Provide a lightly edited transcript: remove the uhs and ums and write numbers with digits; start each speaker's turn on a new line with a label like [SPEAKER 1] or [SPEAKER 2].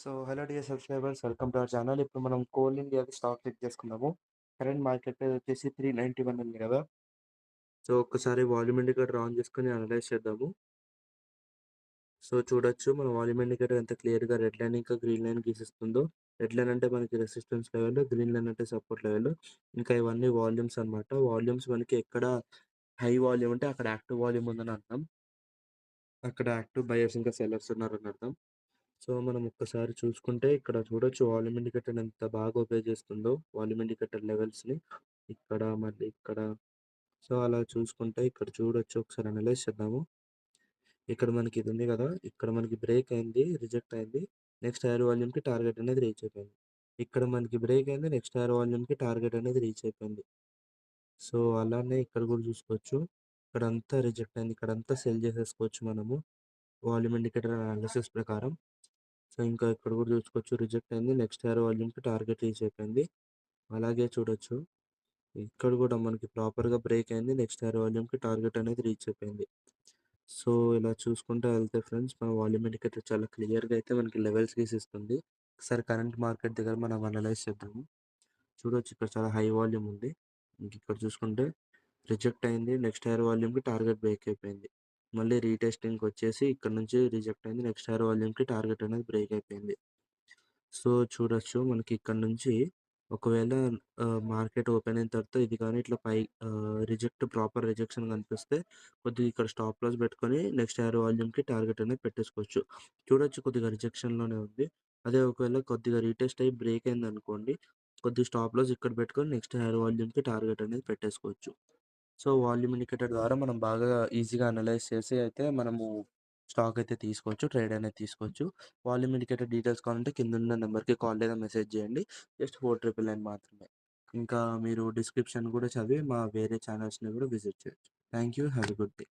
[SPEAKER 1] Hello dear subscribers, welcome to our channel. ఇప్పుడు మనం coal ఇండియాది stock check చేసుకుందాము. Current market price వచ్చేసి 391 ఉంది కదా. ఒక్కసారి వాల్యూమ్ ఇండికేటర్ ఆన్ చేసుకొని అనలైజ్ చేద్దాము. చూడొచ్చు మన వాల్యూమ్ ఇండికేటర్ ఎంత క్లియర్గా రెడ్ లైన్ ఇంకా గ్రీన్ లైన్ గీసిస్తుందో. రెడ్ లైన్ అంటే మనకి రెసిస్టెన్స్ లెవెల్, గ్రీన్ లైన్ అంటే సపోర్ట్ లెవెల్. ఇంకా ఇవన్నీ వాల్యూమ్స్ అన్నమాట. వాల్యూమ్స్ మనకి ఎక్కడ హై వాల్యూమ్ ఉంటే అక్కడ యాక్టివ్ వాల్యూమ్ ఉందని అర్థం. అక్కడ యాక్టివ్ బయర్స్ ఇంకా సెల్లర్స్ ఉన్నారని అర్థం. మనం ఒక్కసారి చూసుకుంటే ఇక్కడ చూడొచ్చు వాల్యూమ్ ఇండికేటర్ ఎంత బాగా ఒబే చేస్తుందో వాల్యూమ్ ఇండికేటర్ లెవెల్స్‌ని. ఇక్కడ మళ్ళీ ఇక్కడ. అలా చూసుకుంటే ఇక్కడ చూడొచ్చు, ఒకసారి అనలైజ్ చేద్దాము. ఇక్కడ మనకి ఇది ఉంది కదా, ఇక్కడ మనకి బ్రేక్ అయింది, రిజెక్ట్ అయింది. నెక్స్ట్ హైయర్ వాల్యూమ్‌కి టార్గెట్ అనేది రీచ్ అయిపోయింది. ఇక్కడ మనకి బ్రేక్ అయింది, నెక్స్ట్ హైయర్ వాల్యూమ్‌కి టార్గెట్ అనేది రీచ్ అయిపోయింది. అలానే ఇక్కడ కూడా చూసుకోవచ్చు. ఇక్కడంతా రిజెక్ట్ అయింది, ఇక్కడంతా సెల్ చేసేసుకోవచ్చు మనము వాల్యూమ్ ఇండికేటర్ అనాలిసిస్ ప్రకారం. ఇంకా ఇక్కడ కూడా చూసుకోవచ్చు, రిజెక్ట్ అయింది, నెక్స్ట్ హైయర్ వాల్యూమ్‌కి టార్గెట్ రీచ్ అయిపోయింది. అలాగే చూడొచ్చు, ఇక్కడ కూడా మనకి ప్రాపర్‌గా బ్రేక్ అయింది, నెక్స్ట్ హైయర్ వాల్యూమ్‌కి టార్గెట్ అనేది రీచ్ అయిపోయింది. ఇలా చూసుకుంటూ వెళ్తే ఫ్రెండ్స్, మన వాల్యూమ్ ఇండికేటర్ చాలా క్లియర్‌గా అయితే మనకి లెవెల్స్ గీసిస్తుంది. ఒకసారి కరెంట్ మార్కెట్ దగ్గర మనం అనలైజ్ చేద్దాము. చూడొచ్చు, ఇక్కడ చాలా హై వాల్యూమ్ ఉంది. ఇక్కడ చూసుకుంటే రిజెక్ట్ అయింది, నెక్స్ట్ హైయర్ వాల్యూమ్‌కి టార్గెట్ బ్రేక్ అయిపోయింది. మళ్ళీ రీటెస్టింగ్‌కి వచ్చేసి ఇక్కడ నుంచి రిజెక్ట్ అయింది, నెక్స్ట్ హైయర్ వాల్యూమ్‌కి టార్గెట్ అనేది బ్రేక్ అయిపోయింది. చూడొచ్చు, మనకి ఇక్కడ నుంచి ఒకవేళ మార్కెట్ ఓపెన్ అయిన తర్వాత ఇది కానీ ఇట్లా ప్రాపర్ రిజెక్షన్ కనిపిస్తే కొద్దిగా ఇక్కడ స్టాప్ లాస్ పెట్టుకొని నెక్స్ట్ హైయర్ వాల్యూమ్‌కి టార్గెట్ అనేది పెట్టేసుకోవచ్చు. చూడొచ్చు, కొద్దిగా రిజెక్షన్‌లోనే ఉంది. అదే ఒకవేళ కొద్దిగా రీటెస్ట్ అయ్యి బ్రేక్ అయిందనుకోండి, కొద్దిగా స్టాప్ లాస్ ఇక్కడ పెట్టుకొని నెక్స్ట్ హైయర్ వాల్యూమ్‌కి టార్గెట్ అనేది పెట్టేసుకోవచ్చు. వాల్యూమ్ ఇండికేటర్ ద్వారా మనం బాగా ఈజీగా అనలైజ్ చేసి అయితే మనము స్టాక్ అయితే తీసుకోవచ్చు, ట్రేడ్ అనేది తీసుకోవచ్చు. వాల్యూమ్ ఇండికేటర్ డీటెయిల్స్ కావాలంటే కిందున్న నెంబర్‌కి కాల్ లేదా మెసేజ్ చేయండి. జస్ట్ 4999 మాత్రమే. ఇంకా మీరు డిస్క్రిప్షన్ కూడా చదివి మా వేరే ఛానల్స్‌ని కూడా విజిట్ చేయొచ్చు. Thank you. Have a good day.